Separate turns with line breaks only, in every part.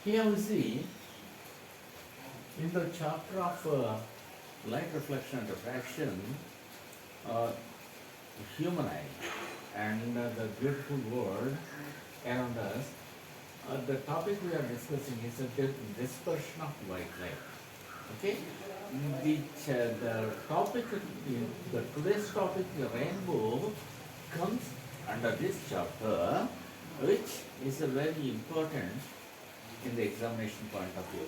Here we see in the chapter of light reflection and refraction, uh, human eye and the beautiful world around us. The topic we are discussing is the dispersion of white light. Okay, the topic, the today's topic, the rainbow, comes under this chapter, which is a very important in the examination point of view.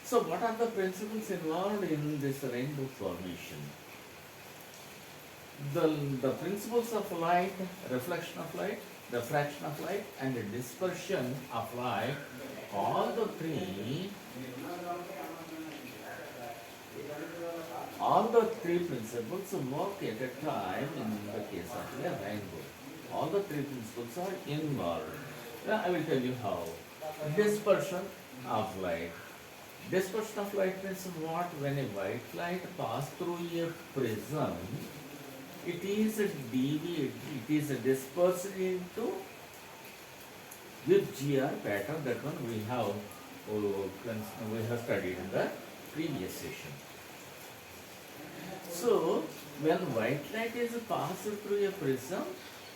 So, what are the principles involved in this rainbow formation? The principles of light, reflection of light, refraction of light, and the dispersion of light, all the three principles work at a time in the case of the rainbow. All the three principles are involved. Now I will tell you how. Dispersion of light. Dispersion of light means what? When a white light passes through a prism, it is dispersed into with GR pattern. That one we have studied in the previous session. So when white light is passed through a prism,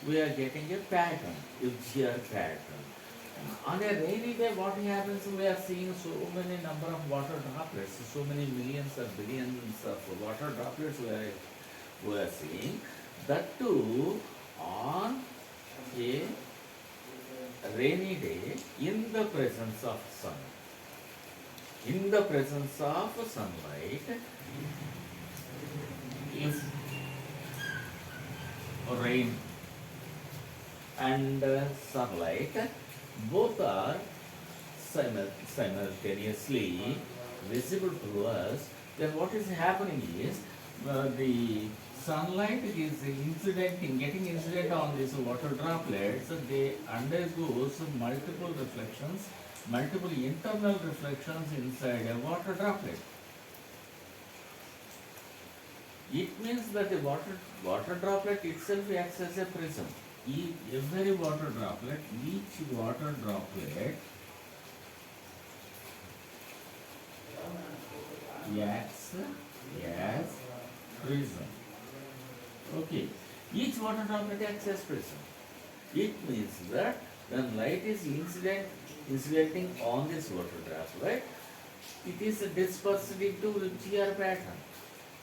we are getting a pattern, GR pattern. On a rainy day, what happens? We are seeing so many number of water droplets, so many millions or billions of water droplets we are seeing. That too on a rainy day in the presence of sun. In the presence of sunlight, if rain and sunlight both are simultaneously visible to us, then what is happening is the sunlight is getting incident on these water droplets. They undergo multiple reflections, multiple internal reflections inside a water droplet. It means that the water droplet itself acts as a prism. Every water droplet, each water droplet acts as prism. Okay, each water droplet acts as prism. It means that when light is incidentting on this water droplet, it is dispersed into GR pattern.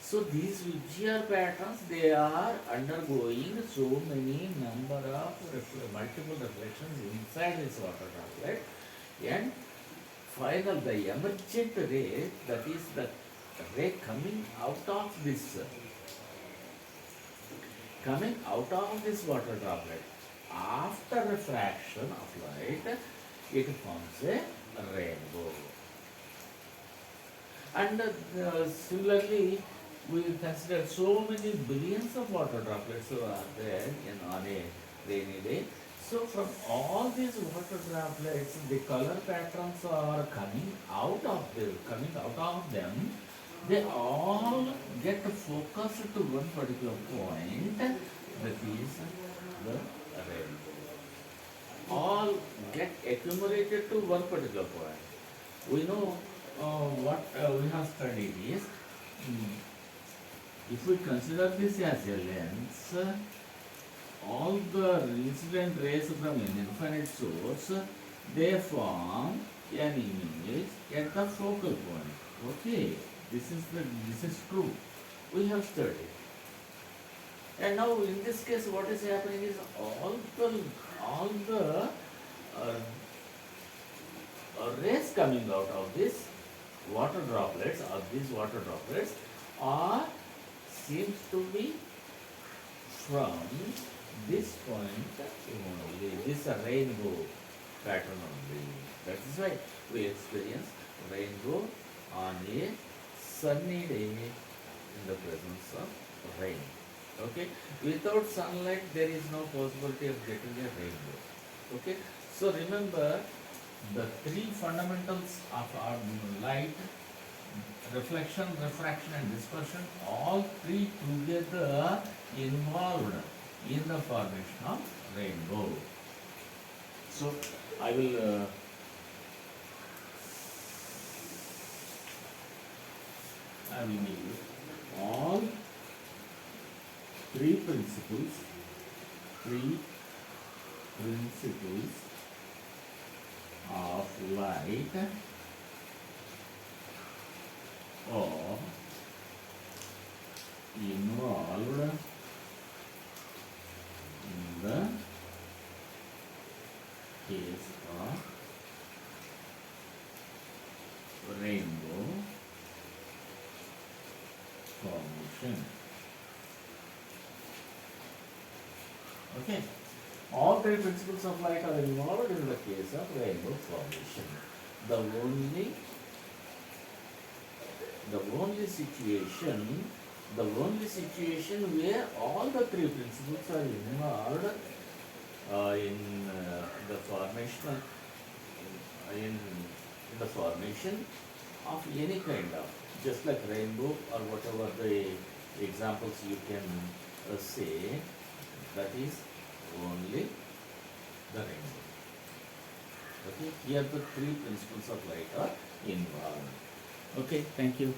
So these GR patterns, they are undergoing so many number of multiple reflections inside this water droplet, and final the emergent ray, that is the ray coming out of this water droplet after refraction of light, it forms a rainbow. And similarly, we consider so many billions of water droplets are there on a rainy day. So from all these water droplets, the color patterns are coming out of them. They all get focused to one particular point, that is the rainbow. All get accumulated to one particular point. We know what we have studied is, if we consider this as a lens, all the incident rays from an infinite source, they form an image at the focal point. Okay, this is true. We have studied. And now in this case, what is happening is all the rays coming out of these water droplets are seems to be from this point only, this rainbow pattern only. That is why we experience rainbow on a sunny day in the presence of rain. Okay, without sunlight there is no possibility of getting a rainbow. Okay, so remember the three fundamentals of our light: reflection, refraction, and dispersion, all three together involved in the formation of rainbow. So I will I will need all three principles of light are involved in the case of rainbow formation. Okay. All three principles of light are involved in the case of rainbow formation. The only situation where all the three principles are involved in the formation in the formation of any kind of, just like rainbow or whatever the examples you can say, that is only the rainbow. Okay, here the three principles of light are involved. Okay, thank you.